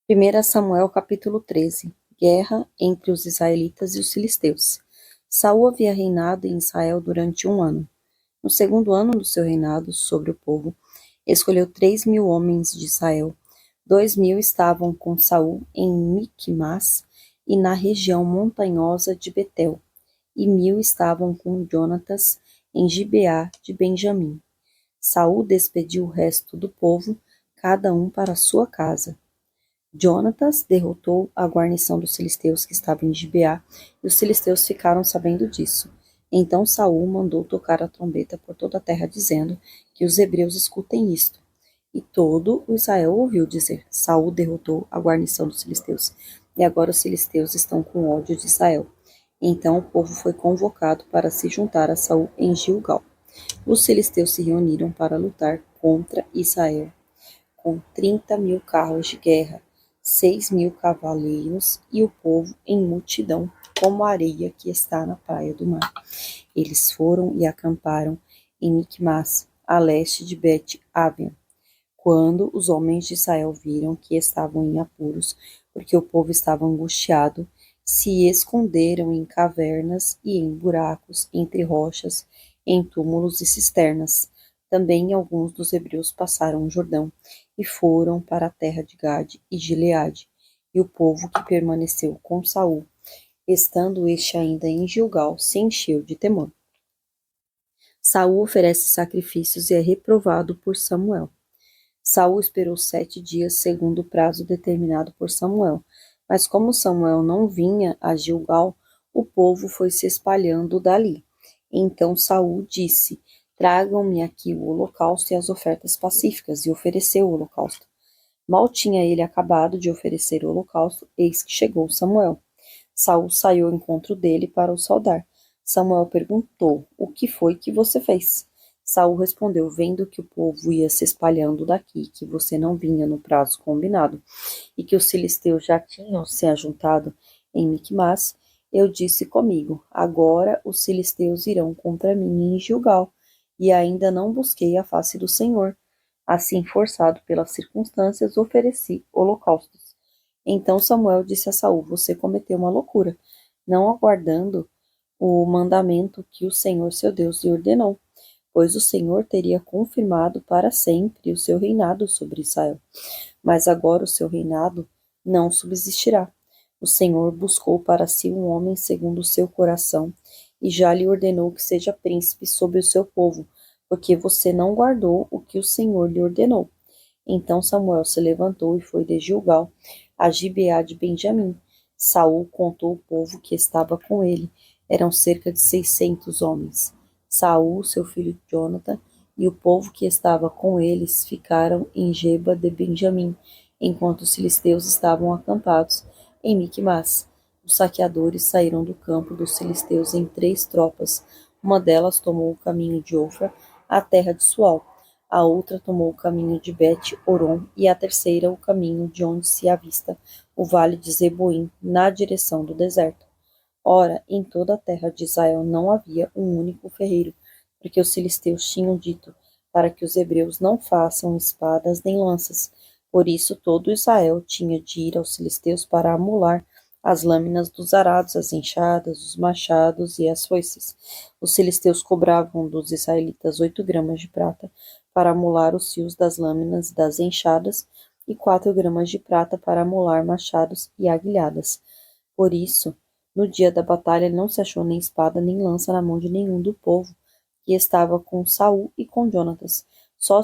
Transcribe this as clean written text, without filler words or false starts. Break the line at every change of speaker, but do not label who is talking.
1 Samuel capítulo 13. Guerra entre os israelitas e os filisteus. Saul havia reinado em Israel durante 1 ano. No segundo ano do seu reinado sobre o povo, escolheu 3.000 homens de Israel. 2.000 estavam com Saul em Miquimás e na região montanhosa de Betel, e 1.000 estavam com Jonatas em Gibeá de Benjamim. Saul despediu o resto do povo, cada um para sua casa. Jonatas derrotou a guarnição dos filisteus que estava em Gibeá, e os filisteus ficaram sabendo disso. Então Saul mandou tocar a trombeta por toda a terra, dizendo: que os hebreus escutem isto. E todo o Israel ouviu dizer: Saul derrotou a guarnição dos filisteus, e agora os filisteus estão com ódio de Israel. Então o povo foi convocado para se juntar a Saul em Gilgal. Os filisteus se reuniram para lutar contra Israel com 30.000 carros de guerra, 6.000 cavaleiros e o povo em multidão, como a areia que está na praia do mar. Eles foram e acamparam em Micmas, a leste de Bet-Aven. Quando os homens de Israel viram que estavam em apuros, porque o povo estava angustiado, se esconderam em cavernas e em buracos, entre rochas, em túmulos e cisternas. Também alguns dos hebreus passaram o Jordão e foram para a terra de Gade e Gileade. E o povo que permaneceu com Saul, estando este ainda em Gilgal, se encheu de temor. Saul oferece sacrifícios e é reprovado por Samuel. Saul esperou 7 dias, segundo o prazo determinado por Samuel. Mas como Samuel não vinha a Gilgal, o povo foi se espalhando dali. Então Saul disse: Tragam-me aqui o holocausto e as ofertas pacíficas, e ofereceu o holocausto. Mal tinha ele acabado de oferecer o holocausto, eis que chegou Samuel. Saul saiu ao encontro dele para o saudar. Samuel perguntou: O que foi que você fez? Saul respondeu: Vendo que o povo ia se espalhando daqui, que você não vinha no prazo combinado, e que os filisteus já tinham se ajuntado em Micmas, eu disse comigo: Agora os filisteus irão contra mim em Gilgal, e ainda não busquei a face do Senhor. Assim, forçado pelas circunstâncias, ofereci holocaustos. Então Samuel disse a Saul: Você cometeu uma loucura, não aguardando o mandamento que o Senhor seu Deus lhe ordenou, pois o Senhor teria confirmado para sempre o seu reinado sobre Israel. Mas agora o seu reinado não subsistirá. O Senhor buscou para si um homem segundo o seu coração, e já lhe ordenou que seja príncipe sobre o seu povo, porque você não guardou o que o Senhor lhe ordenou. Então Samuel se levantou e foi de Gilgal a Gibeá de Benjamim. Saul contou o povo que estava com ele. Eram cerca de 600 homens. Saul, seu filho Jonatã, e o povo que estava com eles ficaram em Geba de Benjamim, enquanto os filisteus estavam acampados em Miquimás. Os saqueadores saíram do campo dos filisteus em 3 tropas. Uma delas tomou o caminho de Ofra, a terra de Sual. A outra tomou o caminho de Bet-Oron e a terceira o caminho de onde se avista o vale de Zeboim, na direção do deserto. Ora, em toda a terra de Israel não havia um único ferreiro, porque os filisteus tinham dito para que os hebreus não façam espadas nem lanças. Por isso todo Israel tinha de ir aos filisteus para amolar as lâminas dos arados, as enxadas, os machados e as foices. Os filisteus cobravam dos israelitas 8 gramas de prata para amolar os fios das lâminas e das enxadas, e 4 gramas de prata para amolar machados e aguilhadas. Por isso, no dia da batalha não se achou nem espada nem lança na mão de nenhum do povo que estava com Saul e com Jonatas.